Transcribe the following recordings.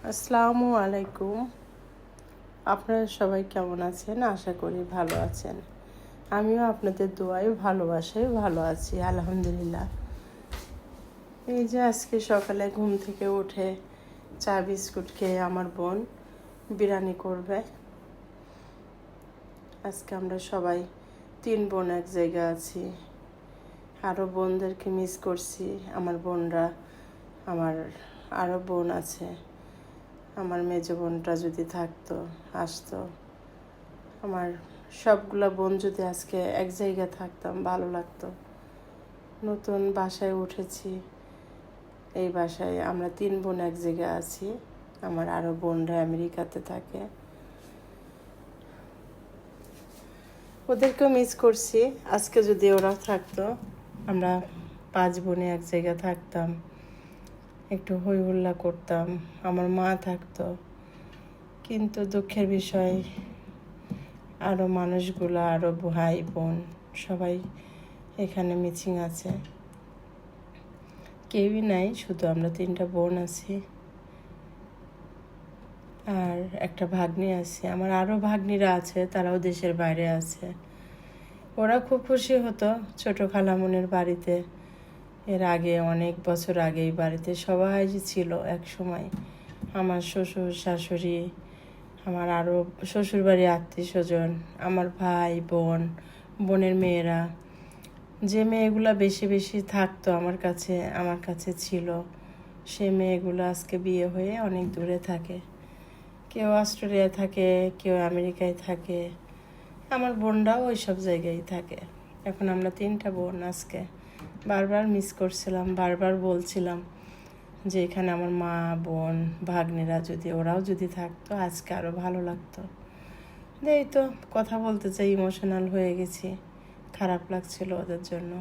আসসালামু আলাইকুম। আপনারা সবাই কেমন আছেন? আশা করি ভালো আছেন। আমিও আপনাদের দোয়ায় ভালোবাসায় ভালো আছি, আলহামদুলিল্লাহ। এই যে আজকে সকালে ঘুম থেকে উঠে চা বিস্কুট খেয়ে আমার বোন বিরিয়ানি করবে। আজকে আমরা সবাই 3 বোন এক জায়গায় আছি। আরও বোনদেরকে মিস করছি। আমার বোনরা, আমার আরও বোন আছে। আমার মেজো বোনটা যদি থাকতো, আসতো। আমার সবগুলা বোন যদি আজকে এক জায়গায় থাকতাম ভালো লাগতো। নতুন বাসায় উঠেছি। এই বাসায় আমরা 3 বোন এক জায়গায় আছি। আমার আরও বোনরা আমেরিকাতে থাকে। ওদেরকেও মিস করছি। আজকে যদি ওরা থাকতো, আমরা 5 বোনে এক জায়গায় থাকতাম, একটু হই হুল্লা করতাম, আমার মা থাকতো। কিন্তু দুঃখের বিষয়, আরও মানুষগুলো, আরও ভাই বোন সবাই এখানে মিসিং আছে। কেউই নাই, শুধু আমরা 3টা বোন আছি আর একটা ভাগ্নি আছে। আমার আরও ভাগ্নিরা আছে, তারাও দেশের বাইরে আছে। ওরা খুব খুশি হতো ছোটো খালামুনের বাড়িতে। এর আগে অনেক বছর আগে এই বাড়িতে সবাই ছিল এক সময়। আমার শ্বশুর শাশুড়ি, আমার আরও শ্বশুরবাড়ি আত্মীয় স্বজন, আমার ভাই বোন, বোনের মেয়েরা, যে মেয়েগুলো বেশি বেশি থাকতো আমার কাছে ছিল, সে মেয়েগুলো আজকে বিয়ে হয়ে অনেক দূরে থাকে। কেউ অস্ট্রেলিয়ায় থাকে, কেউ আমেরিকায় থাকে। আমার বোনরাও ওই সব জায়গায় থাকে। এখন আমরা 3টা বোন আজকে বারবার মিস করছিলাম, বারবার বলছিলাম যে এখানে আমার মা বোন ভাগ্নেরা ওরাও যদি থাকতো আজকে আরও ভালো লাগতো। এই তো কথা বলতে চাই, ইমোশনাল হয়ে গেছি। খারাপ লাগছিল ওদের জন্য।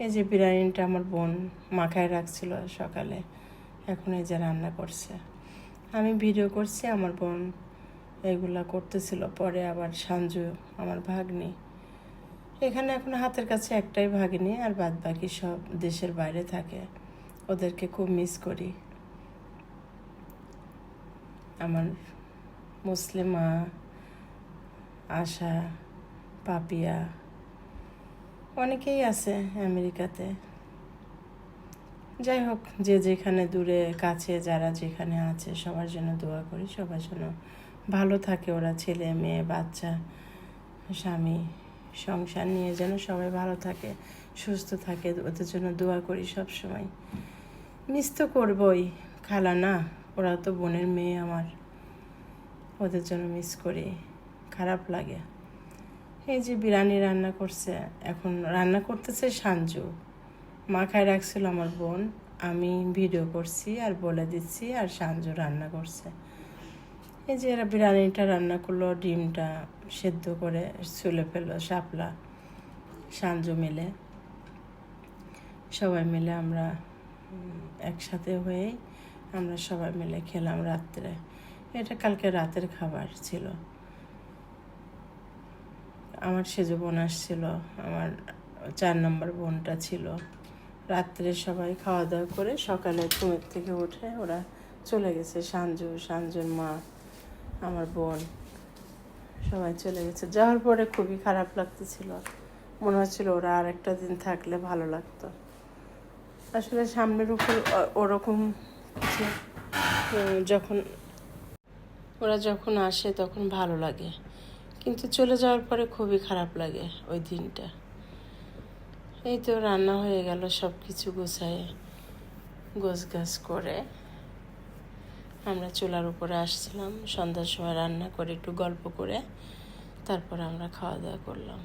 এই যে বিরিয়ানিটা আমার বোন মাখায় রাখছিল সকালে, এখন এই যে রান্না করছে। আমি ভিডিও করছি, আমার বোন এগুলা করতেছিল। পরে আবার সঞ্জু, আমার ভাগ্নি, এখানে এখন হাতের কাছে একটাই ভাগ্নি, আর বাদ বাকি সব দেশের বাইরে থাকে। ওদেরকে খুব মিস করি। আমার মুসলিমা, আশা, পাপিয়া, অনেকেই আছে আমেরিকাতে। যাই হোক, যে যেখানে দূরে কাছে যারা যেখানে আছে সবার জন্য দোয়া করি, সবার জন্য ভালো থাকে ওরা, ছেলে মেয়ে বাচ্চা স্বামী সংসার নিয়ে যেন সবাই ভালো থাকে, সুস্থ থাকে। ওদের জন্য দোয়া করি সব সময়। মিস তো করবই, খালা না, ওরা তো বোনের মেয়ে আমার। ওদের জন্য মিস করি, খারাপ লাগে। এই যে বিরিয়ানি রান্না করছে, এখন রান্না করতেছে সঞ্জু, মাখায় রাখছিল আমার বোন। আমি ভিডিও করছি আর বলে দিচ্ছি, আর সঞ্জু রান্না করছে। এই যে এরা বিরিয়ানিটা রান্না করলো, ডিমটা সেদ্ধ করে চুলে ফেললো শাপলা, সঞ্জু মিলে সবাই মিলে আমরা একসাথে হয়ে আমরা সবাই মিলে খেলাম রাত্রে। এটা কালকে রাতের খাবার ছিল। আমার সেজো বোন আসছিল, আমার 4 নম্বর বোনটা ছিল। রাত্রে সবাই খাওয়া দাওয়া করে সকালে ঘুমের থেকে উঠে ওরা চলে গেছে। সঞ্জুর মা, আমার বোন সবাই চলে গেছে। যাওয়ার পরে খুবই খারাপ লাগতেছিল। মনে হচ্ছিল ওরা আর একটা দিন থাকলে ভালো লাগতো। আসলে সামনের উপর ওরকম কিছু, যখন আসে তখন ভালো লাগে, কিন্তু চলে যাওয়ার পরে খুবই খারাপ লাগে ওই দিনটা। এই তো রান্না হয়ে গেল, সব কিছু গোছায় গোছগাছ করে আমরা চুলার উপরে আসছিলাম। সন্ধ্যার সময় রান্না করে একটু গল্প করে তারপর আমরা খাওয়া দাওয়া করলাম।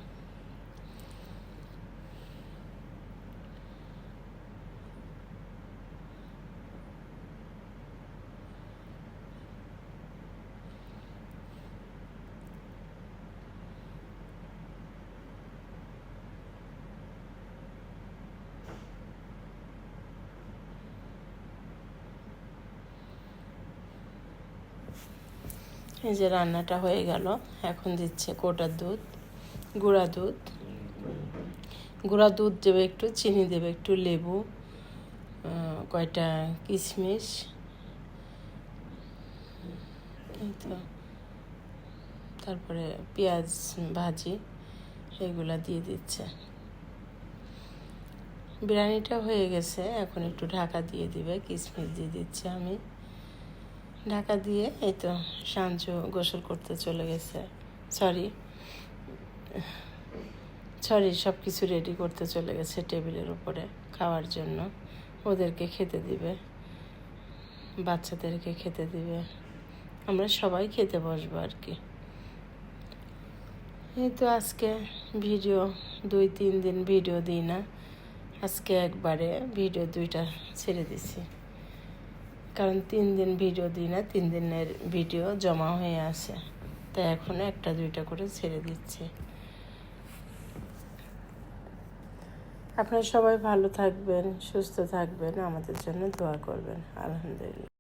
এই যে রান্নাটা হয়ে গেল, এখন দিচ্ছে কোটার দুধ, গুঁড়া দুধ দেবে, একটু চিনি দেবে, একটু লেবু, কয়টা কিশমিশ, এই তো তারপরে পেঁয়াজ ভাজি এগুলা দিয়ে দিচ্ছে। বিরিয়ানিটা হয়ে গেছে, এখন একটু ঢাকা দিয়ে দিবে, কিশমিশ দিয়ে দিচ্ছে আমি। ঢাকা দিয়ে এই তো সাঞ্জু গোসল করতে চলে গেছে, সরি সব কিছু রেডি করতে চলে গেছে টেবিলের উপরে খাওয়ার জন্য। ওদেরকে খেতে দিবে, বাচ্চাদেরকে খেতে দিবে, আমরা সবাই খেতে বসবো আর কি। এই তো আজকে ভিডিও 2-3 দিন ভিডিও দিই না, আজকে একবারে ভিডিও 2টা ছেড়ে দিছি, কারণ 3 দিন ভিডিও দিই না, 3 দিনের ভিডিও জমা হয়ে আসে, তাই এখন 1-2টা করে ছেড়ে দিচ্ছি। আপনারা সবাই ভালো থাকবেন, সুস্থ থাকবেন, আমাদের জন্য দোয়া করবেন। আলহামদুলিল্লাহ।